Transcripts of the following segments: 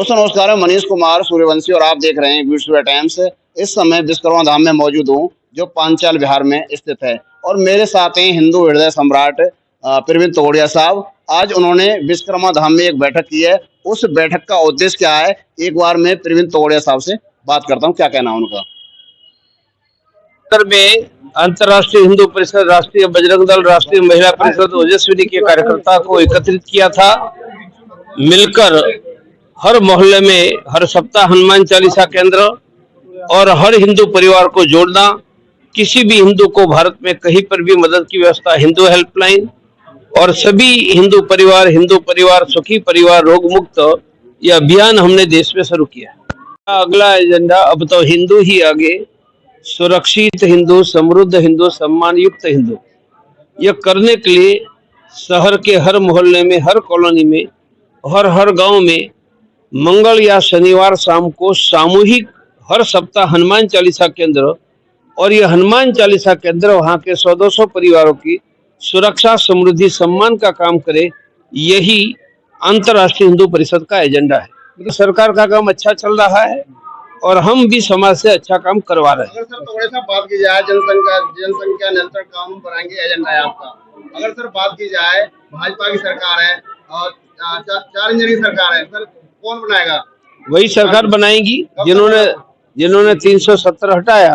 दोस्तों नमस्कार, मैं मनीष कुमार सूर्यवंशी और आप देख रहे हैं विश्व टाइम्स। इस समय विश्वकर्मा धाम में मौजूद हूँ जो पांचाल बिहार में स्थित है और मेरे साथ हैं हिंदू हृदय सम्राट प्रवीण तोगड़िया साहब। आज उन्होंने विश्वकर्मा धाम में एक बैठक की है। उस बैठक का उद्देश्य क्या है, एक बार मैं प्रवीण तोगड़िया साहब से बात करता हूँ, क्या कहना है उनका। में अंतर्राष्ट्रीय हिंदू परिषद, राष्ट्रीय बजरंग दल, राष्ट्रीय महिला परिषद ओजस्विनी के कार्यकर्ता को एकत्रित किया था। मिलकर हर मोहल्ले में हर सप्ताह हनुमान चालीसा केंद्र और हर हिंदू परिवार को जोड़ना, किसी भी हिंदू को भारत में कहीं पर भी मदद की व्यवस्था, हिंदू हेल्पलाइन और सभी हिंदू परिवार सुखी परिवार रोग मुक्त, यह अभियान हमने देश में शुरू किया। अगला एजेंडा अब तो हिंदू ही आगे, सुरक्षित हिंदू, समृद्ध हिंदू, सम्मान युक्त हिंदू, यह करने के लिए शहर के हर मोहल्ले में, हर कॉलोनी में, हर गांव में मंगल या शनिवार शाम को सामूहिक हर सप्ताह हनुमान चालीसा केंद्र, और यह हनुमान चालीसा केंद्र वहां के 100-200 परिवारों की सुरक्षा, समृद्धि, सम्मान का काम करे। यही अंतर्राष्ट्रीय हिंदू परिषद का एजेंडा है। सरकार का काम अच्छा चल रहा है और हम भी समाज से अच्छा काम करवा रहे हैं। अगर सर थोड़ा सा बात की जाए, जनसंख्या नियंत्रण कानून बनाएंगे, एजेंडा है आपका। अगर सर बात की जाए, भाजपा की सरकार है और 4 इंजन की सरकार है, सर कौन बनाएगा? वही सरकार बनाएगी जिन्होंने 370 हटाया,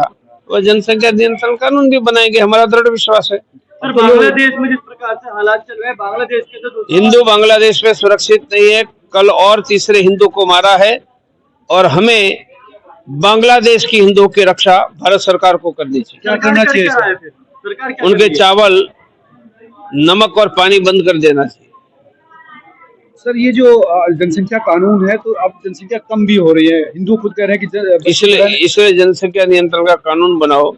वो जनसंख्या नियंत्रण कानून भी बनाएंगे, हमारा दृढ़ विश्वास है। सर बांग्लादेश में जिस प्रकार से हालात चल रहे हैं, बांग्लादेश के तो हिंदू बांग्लादेश में सुरक्षित नहीं है। कल और तीसरे हिंदू को मारा है और हमें बांग्लादेश की हिंदुओं की रक्षा भारत सरकार को करनी चाहिए। क्या करना चाहिए सरकार? उनके चावल, नमक और पानी बंद कर देना चाहिए। सर ये जो जनसंख्या कानून है, तो अब जनसंख्या कम भी हो रही है, हिंदू खुद कह रहे हैं कि इसलिए जनसंख्या नियंत्रण का कानून बनाओ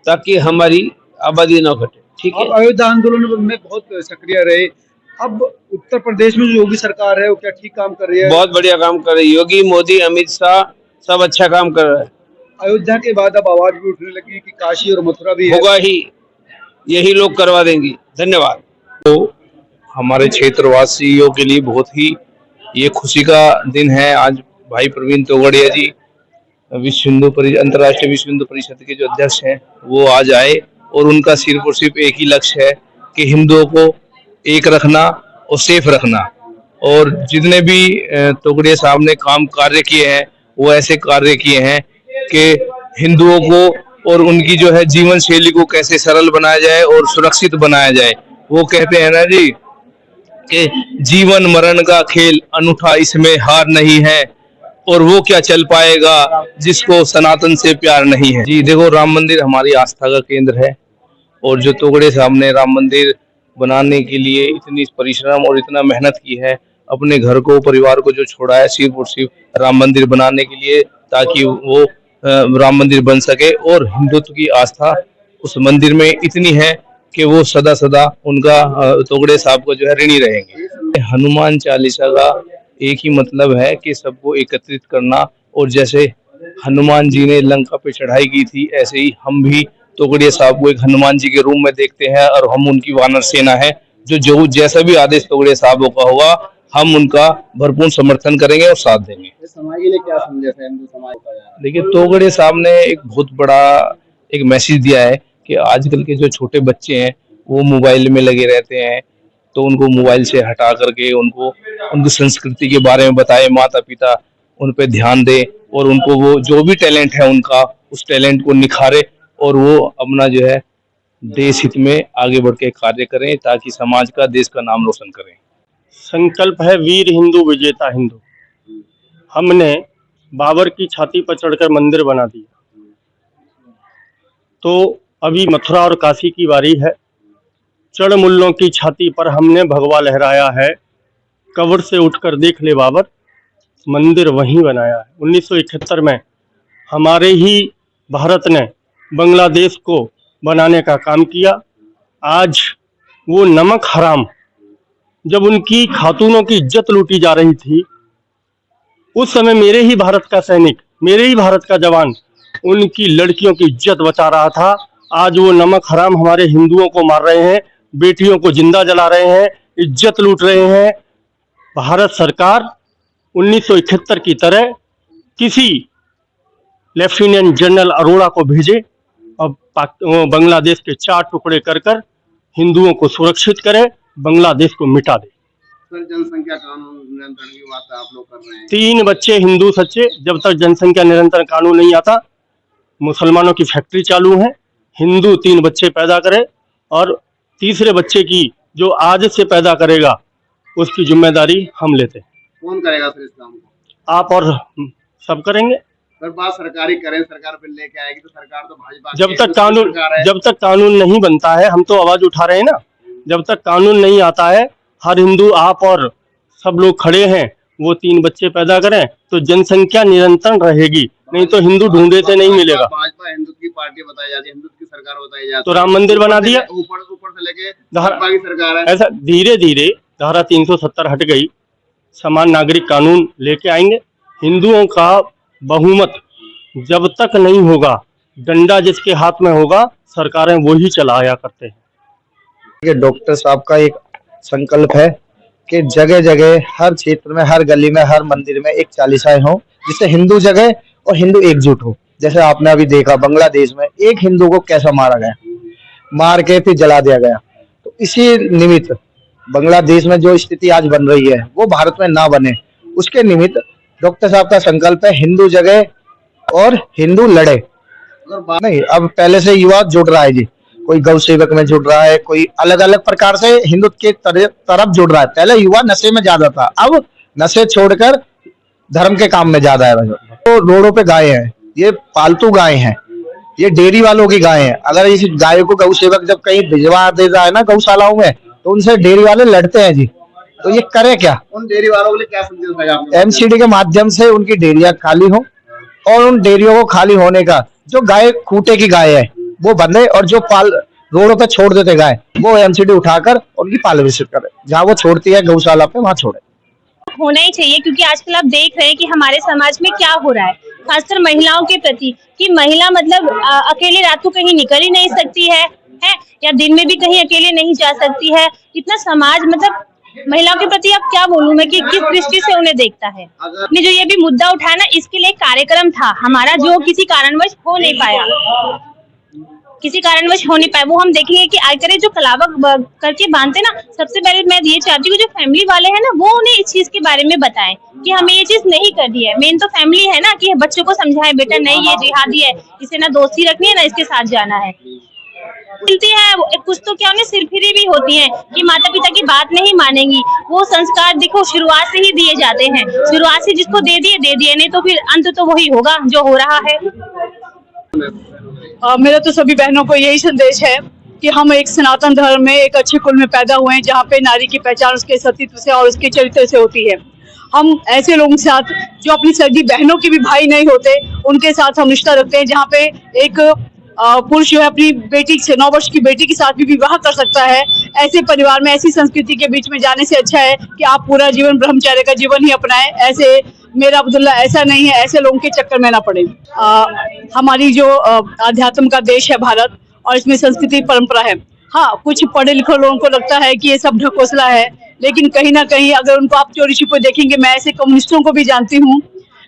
ताकि हमारी आबादी न घटे। ठीक है। अयोध्या आंदोलन में बहुत सक्रिय रहे। अब उत्तर प्रदेश में जो योगी सरकार है वो क्या ठीक काम कर रही है? बहुत बढ़िया काम कर रही है। योगी, मोदी, अमित शाह सब अच्छा काम कर रहे हैं। अयोध्या के बाद अब आवाज भी उठने लगी कि काशी और मथुरा भी होगा ही, यही लोग करवा देंगे। धन्यवाद। तो हमारे क्षेत्रवासियों के लिए बहुत ही ये खुशी का दिन है। आज भाई प्रवीण तोगड़िया जी, अंतर्राष्ट्रीय विश्व हिंदू परिषद के जो अध्यक्ष हैं, वो आज आए और उनका सिर्फ और सिर्फ एक ही लक्ष्य है कि हिंदुओं को एक रखना और सेफ रखना। और जितने भी तोगड़िया साहब ने कार्य किए हैं, वो ऐसे कार्य किए हैं कि हिंदुओं को और उनकी जो है जीवन शैली को कैसे सरल बनाया जाए और सुरक्षित बनाया जाए। वो कहते हैं ना जी कि जीवन मरण का खेल अनूठा, इसमें हार नहीं है, और वो क्या चल पाएगा जिसको सनातन से प्यार नहीं है। जी देखो, राम मंदिर हमारी आस्था का केंद्र है और जो तोगड़े साहब ने राम मंदिर बनाने के लिए इतनी परिश्रम और इतना मेहनत की है, अपने घर को, परिवार को जो छोड़ा है सिर्फ और सिर्फ राम मंदिर बनाने के लिए, ताकि वो राम मंदिर बन सके। और हिंदुत्व की आस्था उस मंदिर में इतनी है कि वो सदा सदा उनका, तोगड़े साहब को जो है ऋणी रहेंगे। हनुमान चालीसा का एक ही मतलब है कि सबको एकत्रित करना, और जैसे हनुमान जी ने लंका पे चढ़ाई की थी, ऐसे ही हम भी तोगड़िया साहब को एक हनुमान जी के रूप में देखते हैं और हम उनकी वानर सेना है। जो जैसा भी आदेश तोगड़िया साहब का होगा, हम उनका भरपूर समर्थन करेंगे और साथ देंगे। समाज के लिए क्या संदेश है हिंदू समाज का? देखिए, तोगड़िया साहब ने एक बहुत बड़ा एक मैसेज दिया है कि आजकल के जो छोटे बच्चे हैं वो मोबाइल में लगे रहते हैं, तो उनको मोबाइल से हटा करके उनको उनकी संस्कृति के बारे में बताए, माता पिता उन पे ध्यान दे और उनको वो जो भी टैलेंट है उनका, उस टैलेंट को निखारे और वो अपना जो है देश हित में आगे बढ़ के कार्य करें, ताकि समाज का, देश का नाम रोशन करें। संकल्प है वीर हिंदू विजेता हिंदू। हमने बाबर की छाती पर चढ़कर मंदिर बना दिया, तो अभी मथुरा और काशी की बारी है। चढ़ मुल्लों की छाती पर हमने भगवा लहराया है, कब्र से उठकर देख ले बाबर, मंदिर वहीं बनाया है। 1971 में हमारे ही भारत ने बांग्लादेश को बनाने का काम किया। आज वो नमक हराम, जब उनकी खातूनों की इज्जत लूटी जा रही थी, उस समय मेरे ही भारत का सैनिक, मेरे ही भारत का जवान उनकी लड़कियों की इज्जत बचा रहा था। आज वो नमक हराम हमारे हिंदुओं को मार रहे हैं, बेटियों को जिंदा जला रहे हैं, इज्जत लूट रहे हैं। भारत सरकार 1971 की तरह किसी लेफ्टिनेंट जनरल अरोड़ा को भेजे और बांग्लादेश के 4 टुकड़े कर कर हिंदुओं को सुरक्षित करे, बांग्लादेश को मिटा दे। सर, जनसंख्या कानून नियंत्रण की बात आप लोग कर रहे हैं। 3 बच्चे हिंदू सच्चे, जब तक जनसंख्या निरंतर कानून नहीं आता, मुसलमानों की फैक्ट्री चालू है। हिंदू 3 बच्चे पैदा करे और तीसरे बच्चे की जो आज से पैदा करेगा उसकी जिम्मेदारी हम लेते हैं। कौन करेगा सर इस काम को? आप और सब करेंगे। सर, बात सरकारी करें, सरकार बिल लेके आएगी तो सरकार तो भाजपा की जब है, तक कानून सरकार है। जब तक कानून नहीं बनता है, हम तो आवाज उठा रहे हैं ना, जब तक कानून नहीं आता है, हर हिंदू आप और सब लोग खड़े हैं, वो 3 बच्चे पैदा करें तो जनसंख्या निरंतर रहेगी, नहीं तो हिंदू ढूंढे से नहीं मिलेगा। भाजपा हिंदू की पार्टी बताई जाती है, हिंदू की सरकार बताई जाती है, तो राम मंदिर बना दिया, ऊपर से लेके भाजपा की सरकार है। ऐसा धीरे धीरे धारा 370 हट गई, समान नागरिक कानून लेके आएंगे। हिंदुओं का बहुमत जब तक नहीं होगा, डंडा जिसके हाथ में होगा, सरकारें वो ही चलाया करते हैं। ये डॉक्टर साहब का एक संकल्प है कि जगह जगह, हर क्षेत्र में, हर गली में, हर मंदिर में एक चालीसाएं हो, जिससे हिंदू जगह और हिंदू एकजुट हो। जैसे आपने अभी देखा बांग्लादेश में एक हिंदू को कैसा मारा गया, मार के फिर जला दिया गया। तो इसी निमित्त बांग्लादेश में जो स्थिति आज बन रही है वो भारत में ना बने, उसके निमित्त डॉक्टर साहब का संकल्प है हिंदू जगह और हिंदू लड़े। नहीं, अब पहले से युवा जुड़ रहा है जी, कोई गौ सेवक में जुड़ रहा है, कोई अलग अलग प्रकार से हिंदू के तरफ जुड़ रहा है। पहले युवा नशे में ज्यादा था, अब नशे छोड़कर धर्म के काम में ज्यादा है। तो रोडों पे गाय हैं, ये पालतू गाय हैं, ये डेयरी वालों की गाय हैं। अगर इस गाय को गौ सेवक जब कहीं भिजवा देता है ना गौशालाओं में, तो उनसे डेयरी वाले लड़ते हैं जी। तो ये करे क्या? उन डेयरी वालों के लिए क्या संदेश है आपने? एमसीडी के माध्यम से उनकी डेयरियां खाली हो और उन डेयरियों को खाली होने का, जो गाय खूंटे की गाय है वो बंधे, और जो पाल रोडों पे छोड़ देते गाय, वो एमसीडी उठाकर उनकी पाल विषित करे, जहाँ वो छोड़ती है गौशाला पे वहाँ छोड़े। होना ही चाहिए, क्योंकि आजकल आप देख रहे हैं कि हमारे समाज में क्या हो रहा है, खासकर महिलाओं के प्रति, कि महिला मतलब अकेले रात को कहीं निकल ही नहीं सकती है या दिन में भी कहीं अकेले नहीं जा सकती है। इतना समाज मतलब महिलाओं के प्रति अब क्या बोलूं मैं कि किस दृष्टि से उन्हें देखता है। ने जो ये भी मुद्दा उठाया ना, इसके लिए कार्यक्रम था हमारा, जो किसी कारणवश हो नहीं पाया, वो हम देखेंगे कि आयकर जो कलावा करके बांधते ना, सबसे पहले मैं ये चाहती हूँ जो फैमिली वाले हैं ना, वो उन्हें इस चीज के बारे में बताएं कि हमें ये चीज नहीं करनी है। मेन तो फैमिली है ना, कि बच्चों को समझाएं, बेटा नहीं, ये जिहादी है, इसे ना दोस्ती रखनी है ना इसके साथ जाना है। मिलती है कुछ तो क्या, उन्हें सिरफिरी भी होती है कि माता पिता की बात नहीं मानेंगी। वो संस्कार देखो शुरुआत से ही दिए जाते हैं, शुरुआत से जिसको दे दिए, नहीं तो फिर अंत तो वही होगा जो हो रहा है। मेरा तो सभी बहनों को यही संदेश है कि हम एक सनातन धर्म में एक अच्छे कुल में पैदा हुए हैं, जहाँ पे नारी की पहचान उसके सतीत्व से और उसके चरित्र से होती है। हम ऐसे लोगों के साथ जो अपनी सगी बहनों के भी भाई नहीं होते, उनके साथ हम रिश्ता रखते हैं, जहाँ पे एक पुरुष जो है अपनी बेटी से 9 वर्ष की बेटी के साथ भी विवाह कर सकता है। ऐसे परिवार में, ऐसी संस्कृति के बीच में जाने से अच्छा है कि आप पूरा जीवन ब्रह्मचर्य का जीवन ही अपनाएं। ऐसे मेरा अब्दुल्ला ऐसा नहीं है, ऐसे लोगों के चक्कर में ना पड़े। हमारी जो अध्यात्म का देश है भारत, और इसमें संस्कृति परंपरा है। हाँ, कुछ पढ़े लिखे लोगों को लगता है कि ये सब ढकोसला है, लेकिन कहीं ना कहीं अगर उनको आप चोरी छिपे देखेंगे, मैं ऐसे कम्युनिस्टों को भी जानती हूँ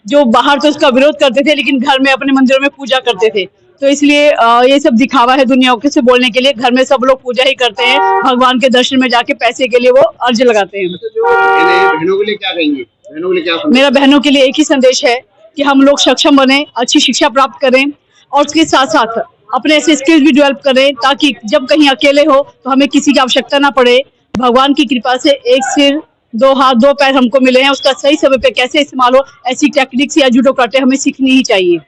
जो बाहर तो उसका विरोध करते थे, लेकिन घर में अपने मंदिरों में पूजा करते थे। तो इसलिए ये सब दिखावा है दुनिया को से बोलने के लिए। घर में सब लोग पूजा ही करते हैं, भगवान के दर्शन में जाके पैसे के लिए वो अर्ज लगाते हैं। बहनों के लिए क्या कहेंगे? बहनों के लिए क्या संदेश? मेरा बहनों के लिए एक ही संदेश है कि हम लोग सक्षम बने, अच्छी शिक्षा प्राप्त करें, और उसके साथ साथ अपने ऐसे स्किल्स भी डेवलप करें, ताकि जब कहीं अकेले हो तो हमें किसी की आवश्यकता ना पड़े। भगवान की कृपा से एक सिर, 2 हाथ, 2 पैर हमको मिले हैं, उसका सही समय पे कैसे इस्तेमाल हो, ऐसी टेक्निक्स या जूडो कराटे हमें सीखनी ही चाहिए।